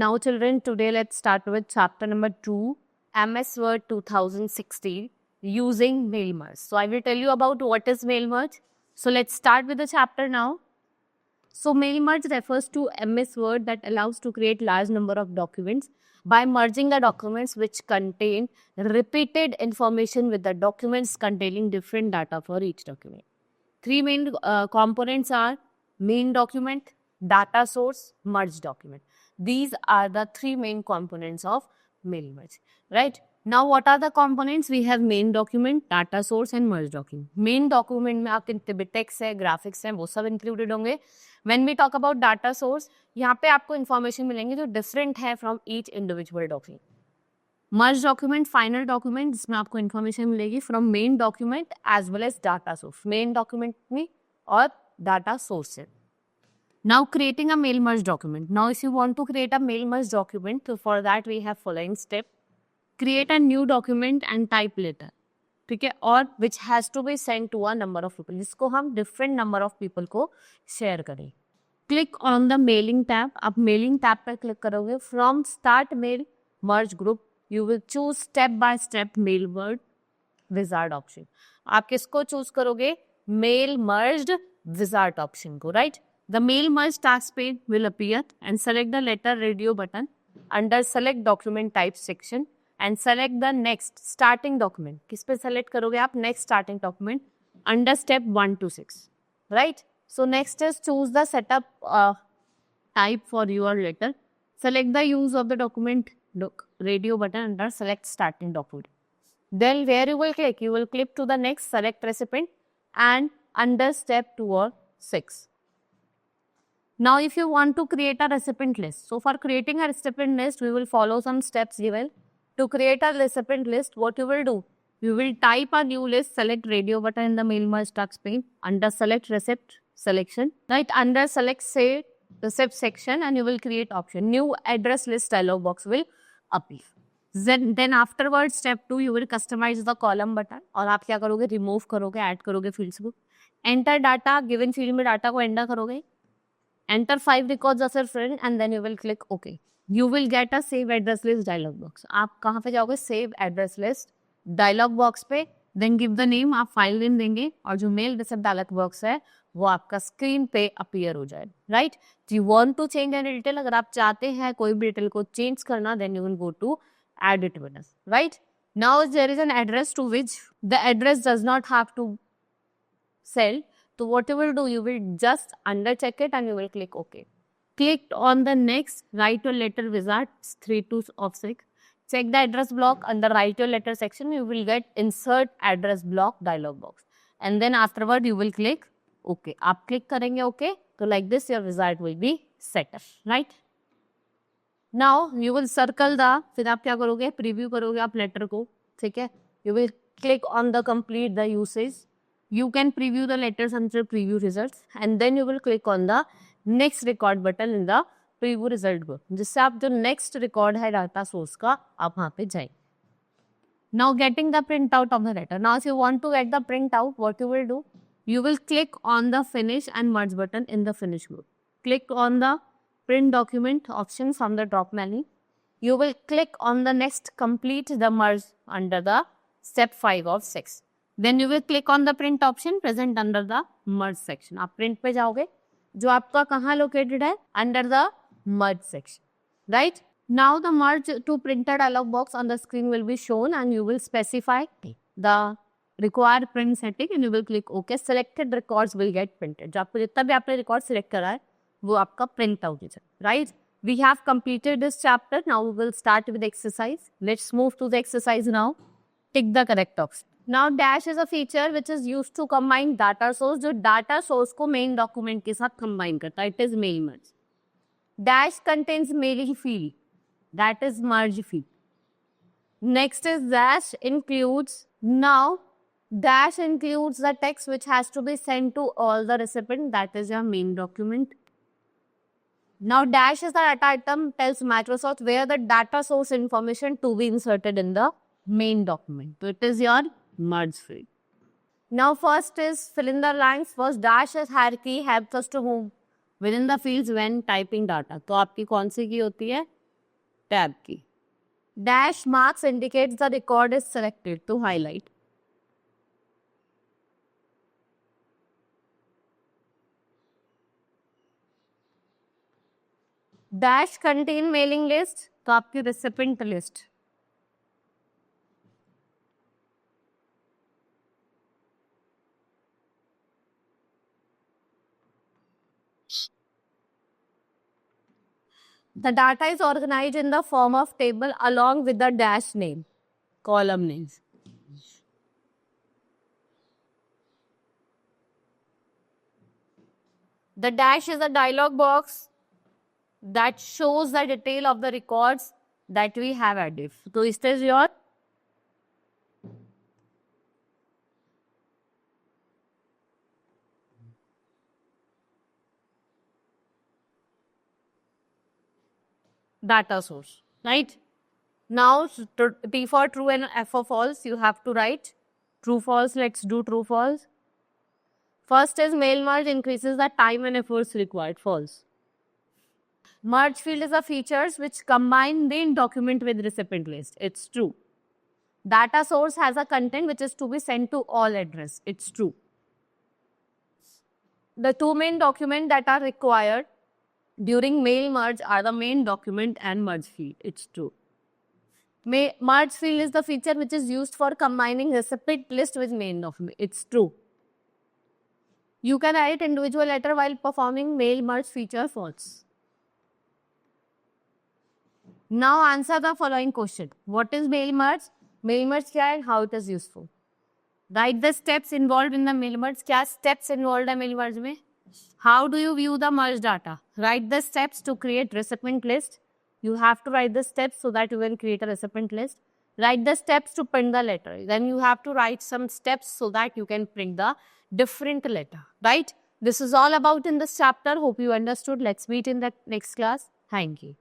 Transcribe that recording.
now children, today let's start with chapter number 2, MS Word 2016, using mail merge. So I will tell you about what is mail merge. So let's start with the chapter now. So mail merge refers to MS Word that allows to create large number of documents by merging the documents which contain repeated information with the documents containing different data for each document. Three main components are main document, data source, merge document. These are the three main components of mail merge, right? Now, what are the components? We have main document, data source and merge document. Main document में आपके text है, graphics है, वो सब included होंगे. When we talk about data source, यहाँ पे आपको information मिलेंगे जो different है from each individual document. Merge document final document जिसमें आपको इन्फॉर्मेशन मिलेगी from main document as well as data source, main document में और डाटा सोर्स से. Now creating a mail merge document. Now if you want to create a mail merge document, तो for that we have following step. Create a new document and type letter, ठीक है, और which has to be send to a number of people, जिसको हम different number of people को share करें. Click on the mailing tab. आप mailing tab पर click करोगे. From start mail merge group you will choose step by step mail word wizard option. आप किसको choose करोगे? mail merged wizard option को, right? The mail merge task page will appear and select the letter radio button under select document type section and select the next starting document. किस पे select करोगे आप? next starting document under step 1 to 6, right? So next is choose the setup type for your letter. Select the use of the document radio button under select starting document. Then where you will click to the next select recipient and under step 2 or 6. Now if you want to create a recipient list, so for creating a recipient list we will follow some steps given. To create a recipient list, what you will do? You will type a new list, select radio button in the mail merge task pane under select receipt selection, right? Under select say receipt section and you will create option new address list dialog box will appear. Then afterwards step 2 you will customize the column button और आप क्या करोगे? Remove करोगे, add करोगे fields को. Enter data, given field में data को enter करोगे. Enter 5 records of your friend and then you will click okay. You will get a save address list dialog box. आप कहाँ पे जाओगे? Save address list dialog box पे. Then give the name, आप file name देंगे और जो mail receipt dialogue box है वो आपका स्क्रीन पे अपीयर हो जाए, right? You want to change any detail, अगर आप चाहते हैं कोई भी डिटेल को चेंज करना, then you will go to edit button, right? Now there is an address to which the address does not have to sell, तो what you will do, you will just under check it and you will click okay. Click on the next write your letter wizard 3 to 6. Check the address block under write your letter section. You will get insert address block dialog box and then afterward you will click OK. आप click करेंगे OK, तो like this your result will be set up, right? Now you will circle the, फिर आप क्या करोगे? Preview करोगे आप letter को, ठीक है? You will click on the complete the usage. You can preview the letters under preview results and then you will click on the next record button in the preview result को, जिससे आप जो next record है data source का आप वहां पे जाएंगे. Now getting the print out of the letter. Now if you want to get the print out, what you will do, you will click on the finish and merge button in the finish group. Click on the print document option from the drop menu. You will click on the next complete the merge under the step 5 of 6. Then you will click on the print option present under the merge section. आप print पे जाओगे जो आपका कहाँ located है? Under the merge section, right? Now the merge to printer dialog box on the screen will be shown and you will specify the required print setting and you will click OK. Selected records will get printed. जो आपको जितना भी आपने record select करा है वो आपका print out है, right? We have completed this chapter. Now we will start with the exercise. Let's move to the exercise now. Tick the correct option. Now dash is a feature which is used to combine data source, जो data source को main document के साथ combine करता है. It is mail merge. Dash contains mailing field, that is merge field. Next is dash includes. Now dash includes the text which has to be sent to all the recipient, that is your main document. Now dash is the data item tells Microsoft where the data source information to be inserted in the main document. So it is your merge field. Now first is fill in the lines. First dash is hierarchy helps us to move within the fields when typing data. तो आपकी कौन सी की होती है? Tab key. Dash marks indicates the record is selected to highlight. Dash contain mailing list, तो आपकी recipient list. The data is organized in the form of table along with the dash name, column names. The dash is a dialog box that shows the detail of the records that we have added. So is this your data source, right? Now, T for true and F for false, you have to write true, false. Let's do true, false. First is mail merge increases the time and efforts required, false. Merge field is a features which combine main document with recipient list, it's true. Data source has a content which is to be sent to all address, it's true. The two main documents that are required during mail merge are the main document and merge field, it's true. Merge field is the feature which is used for combining recipient list with main document, it's true. You can edit individual letter while performing mail merge feature, false. Now answer the following question. What is mail merge? Mail merge क्या है? How it is useful? Write the steps involved in the mail merge. क्या steps involved है mail merge में? How do you view the merge data? Write the steps to create recipient list. You have to write the steps so that you can create a recipient list. Write the steps to print the letter. Then you have to write some steps so that you can print the different letter, right? This is all about in this chapter. Hope you understood. Let's meet in the next class. Thank you.